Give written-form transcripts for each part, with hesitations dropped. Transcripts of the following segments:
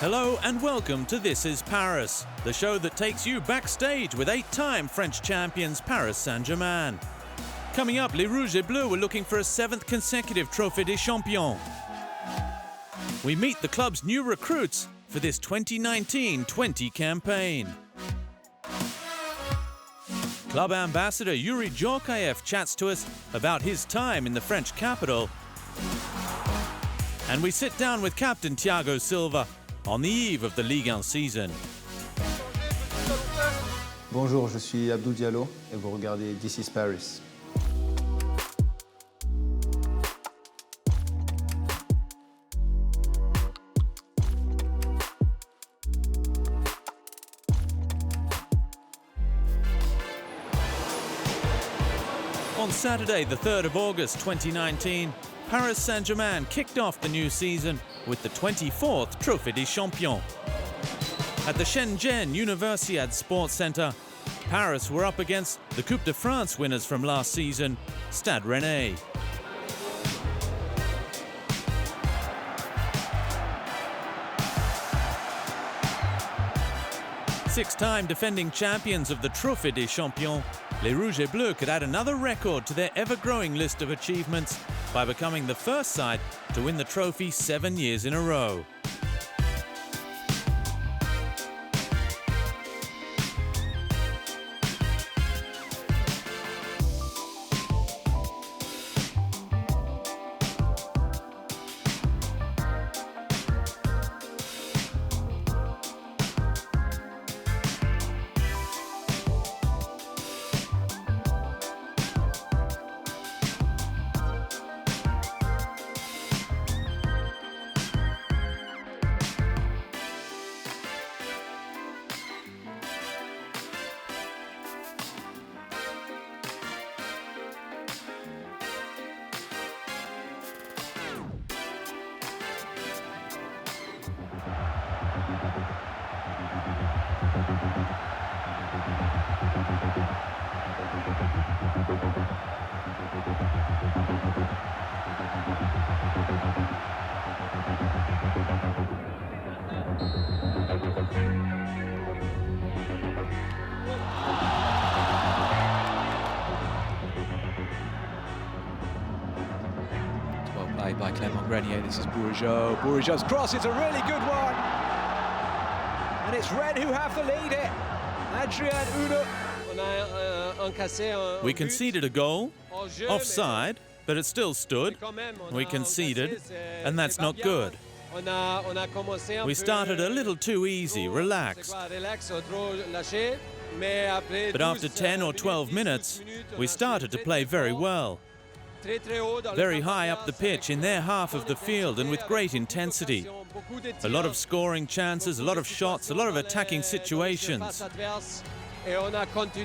Hello and welcome to This is Paris, the show that takes you backstage with 8-time French champions Paris Saint-Germain. Coming up, Les Rouges et Bleus were looking for a 7th consecutive Trophée des Champions. We meet the club's new recruits for this 2019-20 campaign. Club ambassador Yuri Djorkaeff chats to us about his time in the French capital. And we sit down with captain Thiago Silva on the eve of the Ligue 1 season. Bonjour, je suis Abdou Diallo et vous regardez This is Paris. On Saturday, the 3rd of August 2019, Paris Saint-Germain kicked off the new season with the 24th Trophée des Champions. At the Shenzhen Universiade Sports Centre, Paris were up against the Coupe de France winners from last season, Stade Rennais. Six-time defending champions of the Trophée des Champions, Les Rouges et Bleus could add another record to their ever-growing list of achievements by becoming the first side to win the trophy 7 years in a row. By Clément Grenier, this is Bourigeaud. Bourigeaud's cross, it's a really good one. And it's Rennes who have the lead here. Adrien Uno. We conceded a goal, offside, but it still stood. We conceded, and that's not good. We started a little too easy, relaxed. But after 10 or 12 minutes, we started to play very well. Very high up the pitch in their half of the field and with great intensity. A lot of scoring chances, a lot of shots, a lot of attacking situations.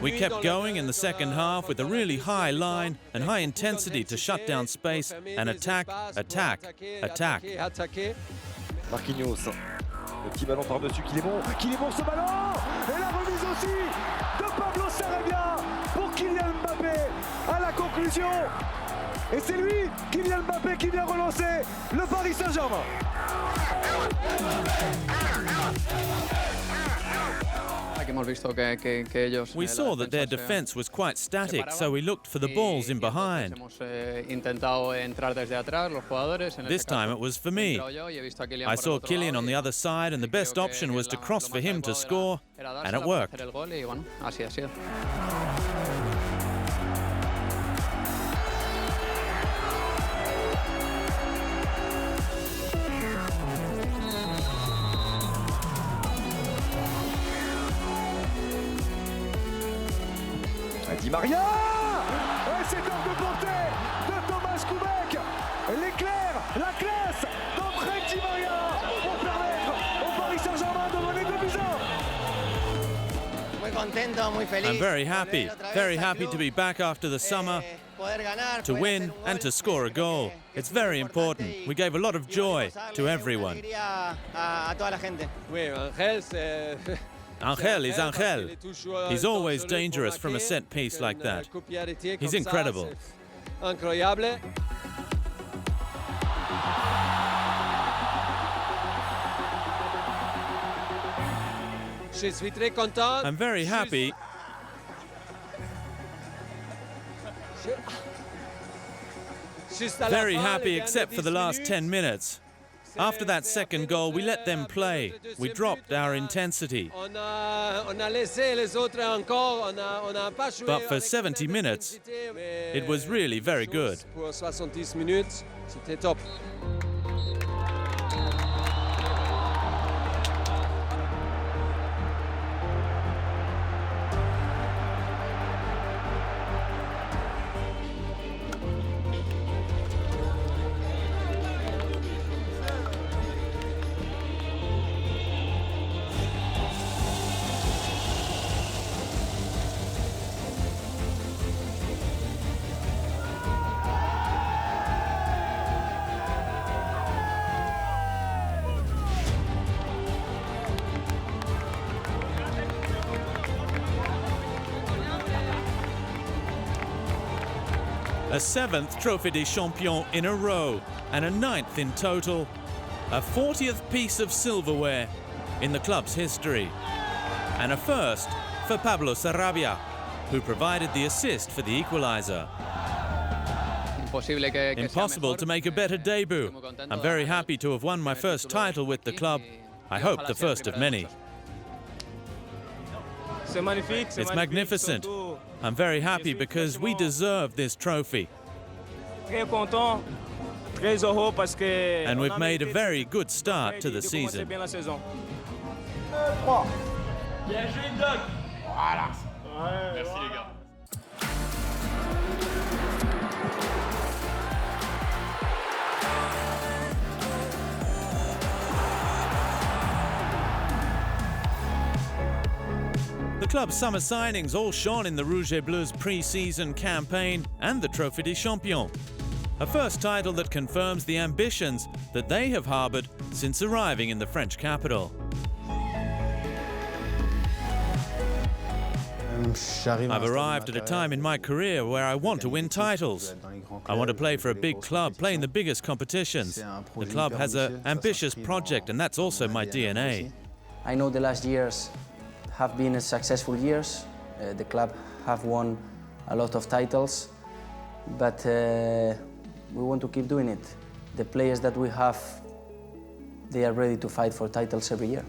We kept going in the second half with a really high line and high intensity to shut down space and attack, attack, attack. Marquinhos, le petit ballon par-dessus, qu'il est bon ce ballon. Et la remise aussi de PABLO SARABIA pour Kylian Mbappé à la conclusion. Et c'est lui, Kylian Mbappé, qui vient relancer le Paris Saint-Germain. We saw that their defense was quite static, so we looked for the balls in behind. This time it was for me. I saw Kylian on the other side, and the best option was to cross for him to score, and it worked. Di Maria. Et c'est hors de portée de Thomas Koubek. L'éclair, la classe d'André Di Maria pour permettre au Paris Saint-Germain de mener 2-1. I'm very happy to be back after the summer, to win and to score a goal. It's very important. We gave a lot of joy to everyone. Angel is Angel. He's always dangerous from a set piece like that. He's incredible. I'm very happy. Very happy except for the last 10 minutes. After that second goal, we let them play. We dropped our intensity. But for 70 minutes, it was really very good. A 7th Trophée des Champions in a row, and a 9th in total. A 40th piece of silverware in the club's history. And a first for Pablo Sarabia, who provided the assist for the equaliser. Impossible to make a better debut. I'm very happy to have won my first title with the club. I hope the first of many. It's magnificent. I'm very happy because we deserve this trophy. And we've made a very good start to the season. The club's summer signings all shone in the Rouge et Bleu's pre-season campaign and the Trophée des Champions. A first title that confirms the ambitions that they have harbored since arriving in the French capital. I've arrived at a time in my career where I want to win titles. I want to play for a big club, play in the biggest competitions. The club has an ambitious project, and that's also my DNA. I know the last years have been successful years. The club have won a lot of titles, but we want to keep doing it. The players that we have, they are ready to fight for titles every year.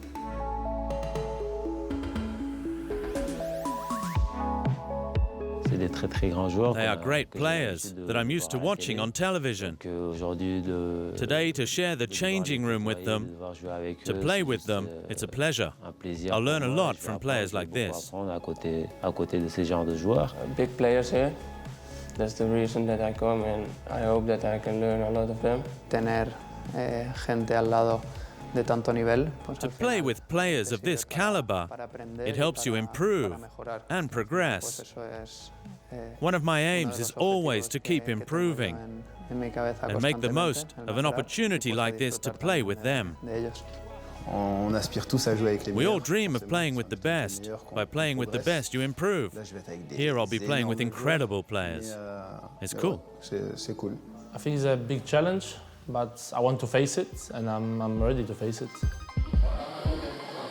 They are great players that I'm used to watching on television. Today, to share the changing room with them, to play with them, it's a pleasure. I'll learn a lot from players like this. Big players here. That's the reason that I come, and I hope that I can learn a lot of them. Tener gente al lado de tanto nivel. To play with players of this caliber, it helps you improve and progress. One of my aims is always to keep improving and make the most of an opportunity like this to play with them. We all dream of playing with the best. By playing with the best, you improve. Here I'll be playing with incredible players. It's cool. I think it's a big challenge, but I want to face it, and I'm ready to face it.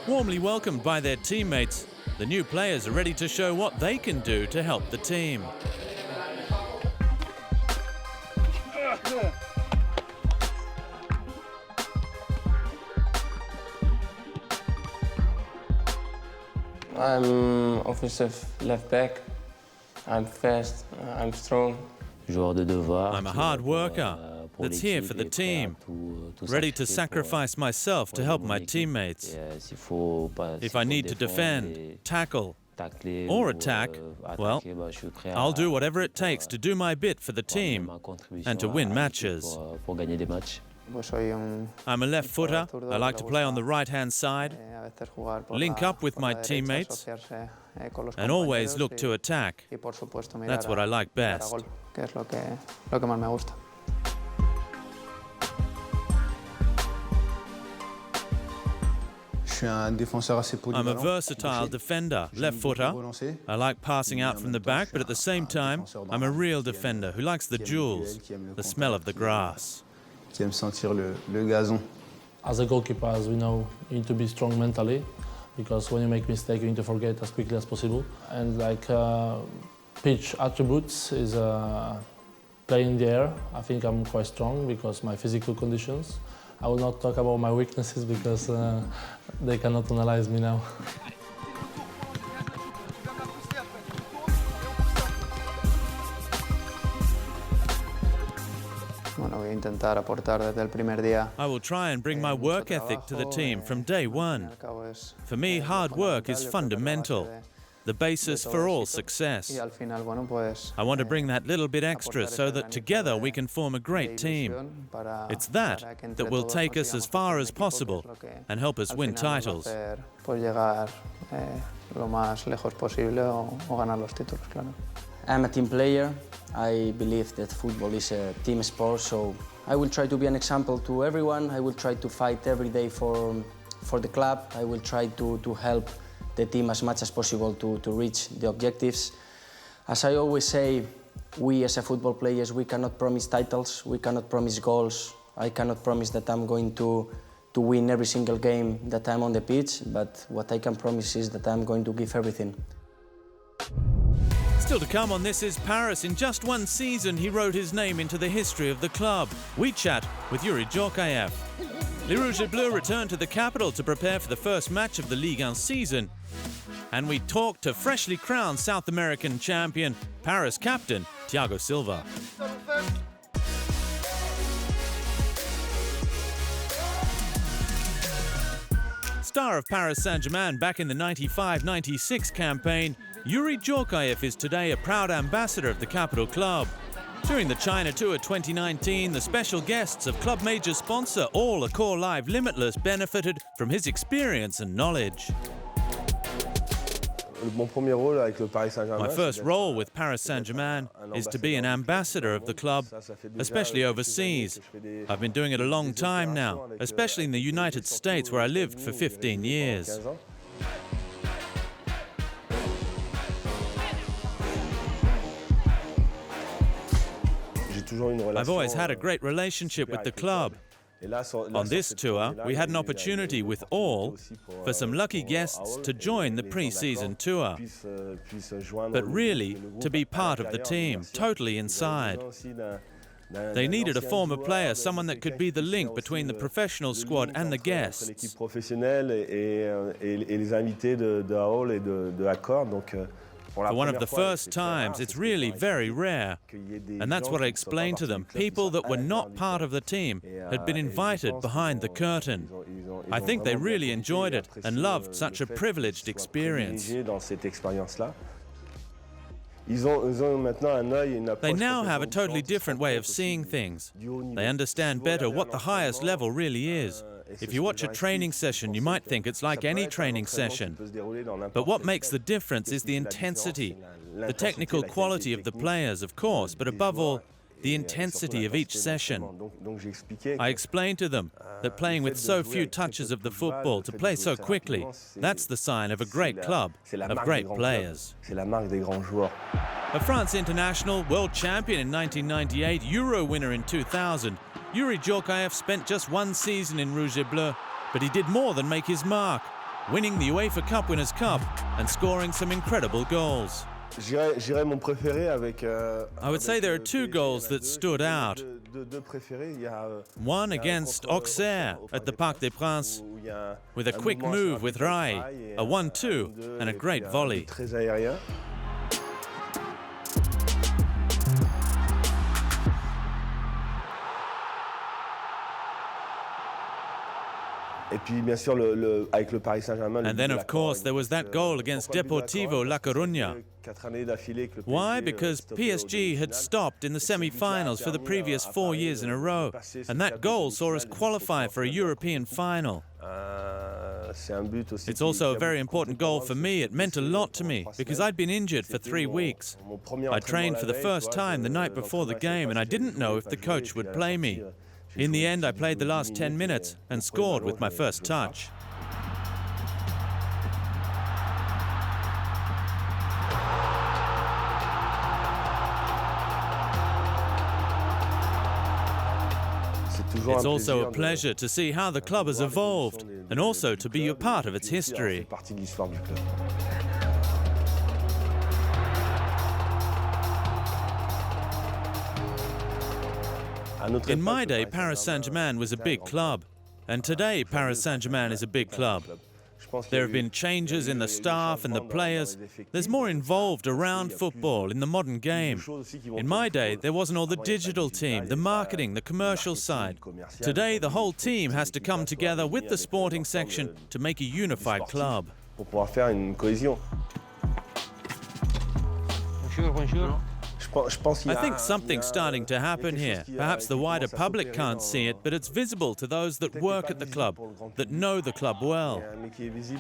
Warmly welcomed by their teammates, the new players are ready to show what they can do to help the team. I'm offensive left back. I'm fast, I'm strong. I'm a hard worker that's here for the team, ready to sacrifice myself to help my teammates. If I need to defend, tackle, or attack, well, I'll do whatever it takes to do my bit for the team and to win matches. I'm a left footer. I like to play on the right-hand side, link up with my teammates, and always look to attack. That's what I like best. I'm a versatile defender, left footer. I like passing out from the back, but at the same time, I'm a real defender who likes the jewels, the smell of the grass. As a goalkeeper, as we know, you need to be strong mentally, because when you make mistake, you need to forget as quickly as possible. And like pitch attributes is play in the air. I think I'm quite strong because my physical conditions. I will not talk about my weaknesses because they cannot analyze me now. Bueno, voy a intentar aportar desde el primer día. I will try and bring my work ethic to the team from day one. For me, hard work is fundamental, the basis for all success. Y al final, bueno, pues, I want to bring that little bit extra so that together we can form a great team. It's that that will take us as far as possible and help us win titles. Pues llegar lo más lejos posible o ganar los títulos, claro. I'm a team player. I believe that football is a team sport, so I will try to be an example to everyone. I will try to fight every day for the club. I will try to help the team as much as possible to reach the objectives. As I always say, we as a football players, we cannot promise titles, we cannot promise goals. I cannot promise that I'm going to win every single game that I'm on the pitch, but what I can promise is that I'm going to give everything. Still to come on This Is Paris, in just one season he wrote his name into the history of the club. We chat with Yuri Djorkaeff. Les Rouges et Bleus return to the capital to prepare for the first match of the Ligue 1 season. And we talk to freshly crowned South American champion, Paris captain Thiago Silva. Star of Paris Saint-Germain back in the 95-96 campaign, Yuri Djorkaeff is today a proud ambassador of the capital club. During the China Tour 2019, the special guests of club major sponsor All Accor Live Limitless benefited from his experience and knowledge. My first role with Paris Saint-Germain is to be an ambassador of the club, especially overseas. I've been doing it a long time now, especially in the United States where I lived for 15 years. I've always had a great relationship with the club. On this tour, we had an opportunity with All for some lucky guests to join the pre-season tour, but really to be part of the team, totally inside. They needed a former player, someone that could be the link between the professional squad and the guests. For one of the first times, it's really very rare. And that's what I explained to them. People that were not part of the team had been invited behind the curtain. I think they really enjoyed it and loved such a privileged experience. They now have a totally different way of seeing things. They understand better what the highest level really is. If you watch a training session, you might think it's like any training session. But what makes the difference is the intensity, the technical quality of the players, of course, but above all, the intensity of each session. I explained to them that playing with so few touches of the football, to play so quickly, that's the sign of a great club, of great players. A France international, world champion in 1998, Euro winner in 2000, Yuri Djorkaeff spent just one season in Rouge et Bleu, but he did more than make his mark, winning the UEFA Cup Winners' Cup and scoring some incredible goals. I would say there are two goals that stood out. One against Auxerre at the Parc des Princes, with a quick move with Rai, a 1-2 and a great volley. And then, of course, there was that goal against Deportivo La Coruña. Why? Because PSG had stopped in the semi-finals for the previous 4 years in a row, and that goal saw us qualify for a European final. It's also a very important goal for me. It meant a lot to me, because I'd been injured for 3 weeks. I trained for the first time the night before the game, and I didn't know if the coach would play me. In the end, I played the last 10 minutes and scored with my first touch. It's also a pleasure to see how the club has evolved and also to be a part of its history. In my day, Paris Saint-Germain was a big club, and today Paris Saint-Germain is a big club. There have been changes in the staff and the players. There's more involved around football in the modern game. In my day, there wasn't all the digital team, the marketing, the commercial side. Today, the whole team has to come together with the sporting section to make a unified club. I think something's starting to happen here. Perhaps the wider public can't see it, but it's visible to those that work at the club, that know the club well.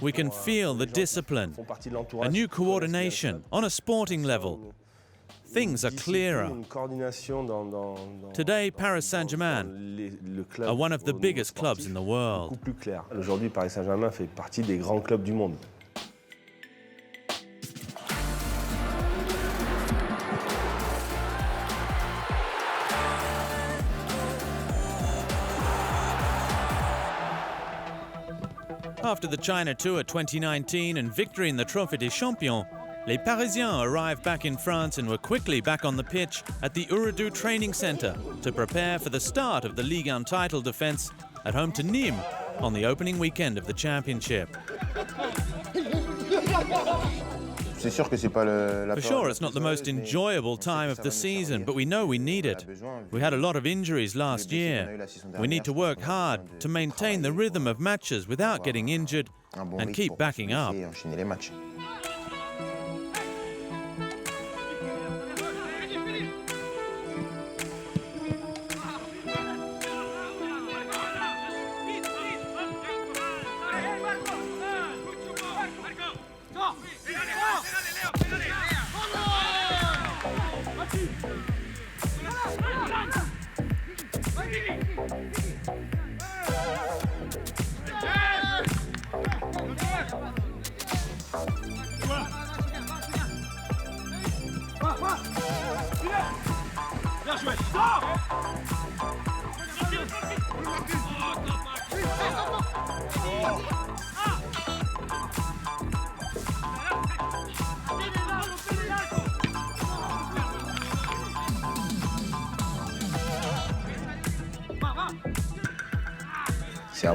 We can feel the discipline, a new coordination on a sporting level. Things are clearer. Today, Paris Saint-Germain are one of the biggest clubs in the world. Aujourd'hui, Paris Saint-Germain fait partie des grands clubs du monde. After the China Tour 2019 and victory in the Trophée des Champions, les Parisiens arrived back in France and were quickly back on the pitch at the Untitled Training Centre to prepare for the start of the Ligue 1 title defence at home to Nîmes on the opening weekend of the championship. For sure, it's not the most enjoyable time of the season, but we know we need it. We had a lot of injuries last year. We need to work hard to maintain the rhythm of matches without getting injured and keep backing up.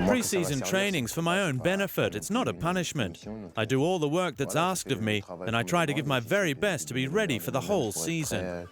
Pre-season training's for my own benefit. It's not a punishment. I do all the work that's asked of me, and I try to give my very best to be ready for the whole season.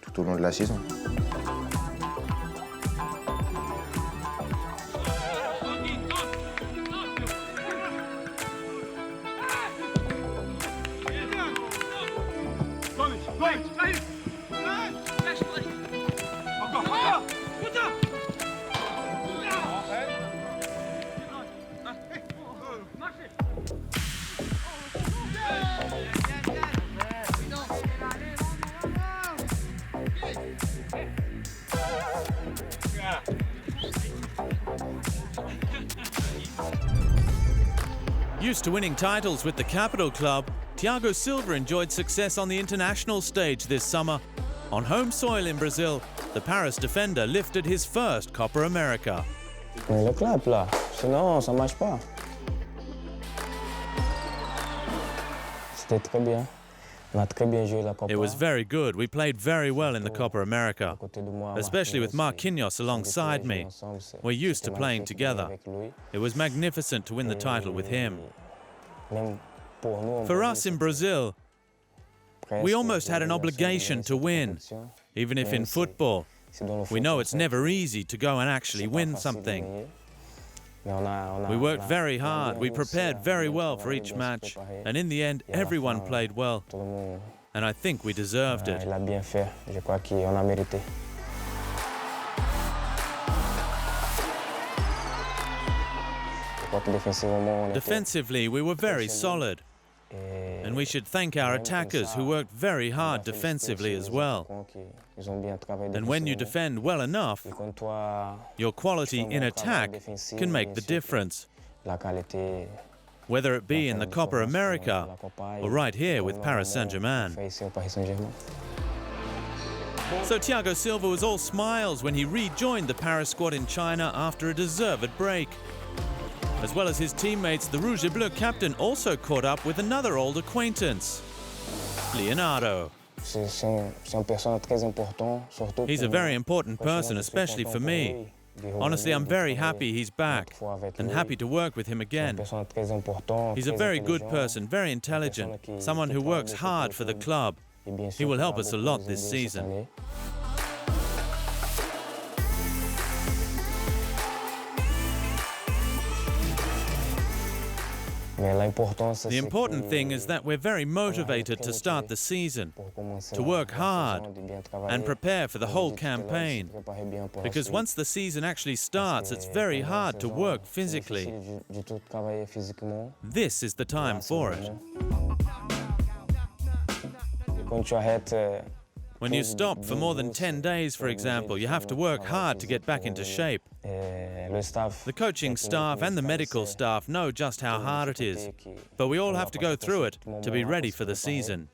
Used to winning titles with the capital club, Thiago Silva enjoyed success on the international stage this summer. On home soil in Brazil, the Paris defender lifted his first Copa America. Le club là, sinon ça marche pas. C'était très bien. It was very good. We played very well in the Copa America, especially with Marquinhos alongside me. We're used to playing together. It was magnificent to win the title with him. For us in Brazil, we almost had an obligation to win, even if in football, we know it's never easy to go and actually win something. We worked very hard, we prepared very well for each match, and in the end, everyone played well, and I think we deserved it. Defensively, we were very solid, and we should thank our attackers who worked very hard defensively as well. And when you defend well enough, your quality in attack can make the difference. Whether it be in the Copa America or right here with Paris Saint-Germain. So Thiago Silva was all smiles when he rejoined the Paris squad in China after a deserved break. As well as his teammates, the Rouge et Bleu captain also caught up with another old acquaintance, Leonardo. He's He's a very important person, especially for me. Honestly, I'm very happy he's back and happy to work with him again. He's a very good person, very intelligent, someone who works hard for the club. He will help us a lot this season. The important thing is that we're very motivated to start the season, to work hard and prepare for the whole campaign. Because once the season actually starts, it's very hard to work physically. This is the time for it. When you stop for more than 10 days, for example, you have to work hard to get back into shape. The coaching staff and the medical staff know just how hard it is, but we all have to go through it to be ready for the season.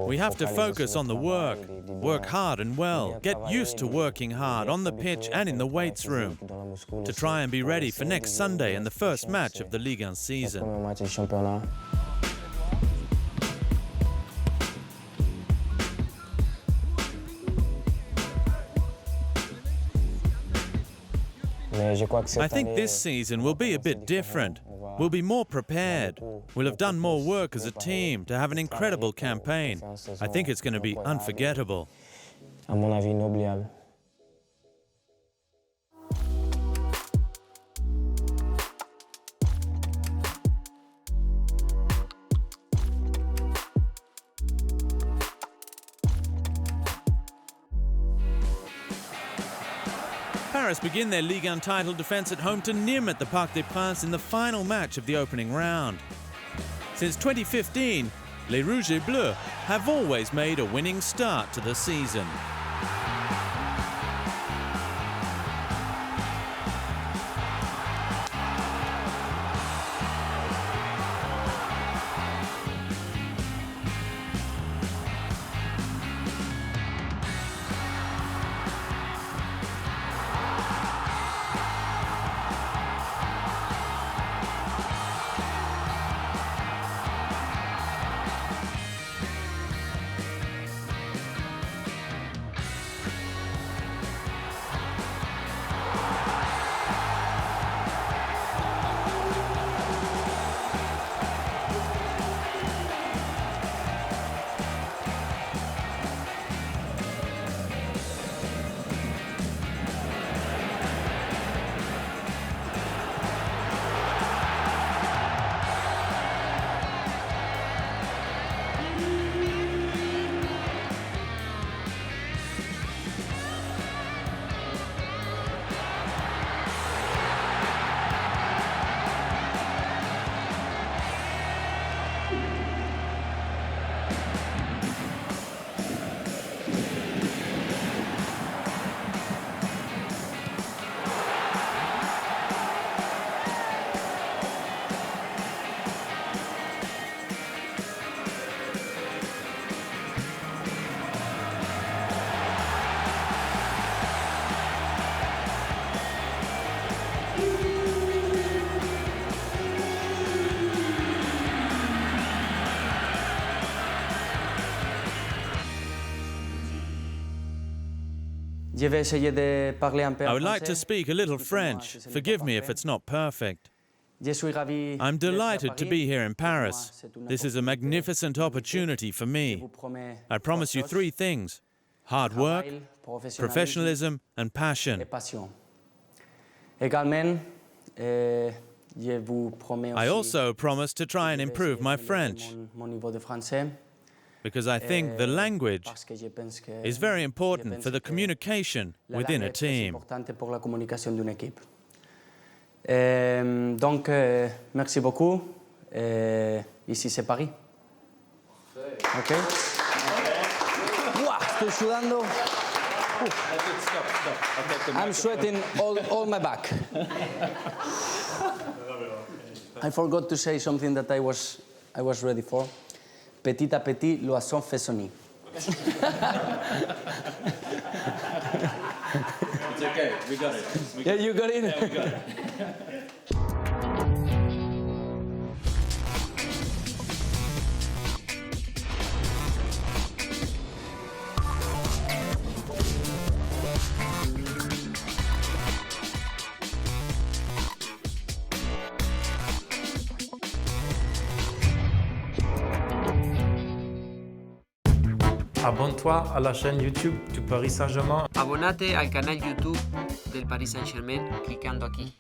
We have to focus on the work hard and well, get used to working hard on the pitch and in the weights room, to try and be ready for next Sunday and the first match of the Ligue 1 season. I think this season will be a bit different. We'll be more prepared. We'll have done more work as a team to have an incredible campaign. I think it's going to be unforgettable. Paris begin their Ligue 1 title defence at home to Nîmes at the Parc des Princes in the final match of the opening round. Since 2015, Les Rouges et Bleus have always made a winning start to the season. I would like to speak a little French. Forgive me if it's not perfect. I'm delighted to be here in Paris. This is a magnificent opportunity for me. I promise you three things: hard work, professionalism, and passion. I also promise to try and improve my French, because I think the language is very important for the communication within a team. Donc, merci beaucoup. Ici, c'est Paris. OK? Wow, estoy sudando. I'm sweating all my back. I forgot to say something that I was ready for. Petit à petit, l'oisson fait son nid. It's okay, we got it. Yeah, you got it? Yeah, we got it. Abonne-toi à la chaîne YouTube du Paris Saint-Germain. Abonate al canal YouTube del Paris Saint-Germain clicando aquí.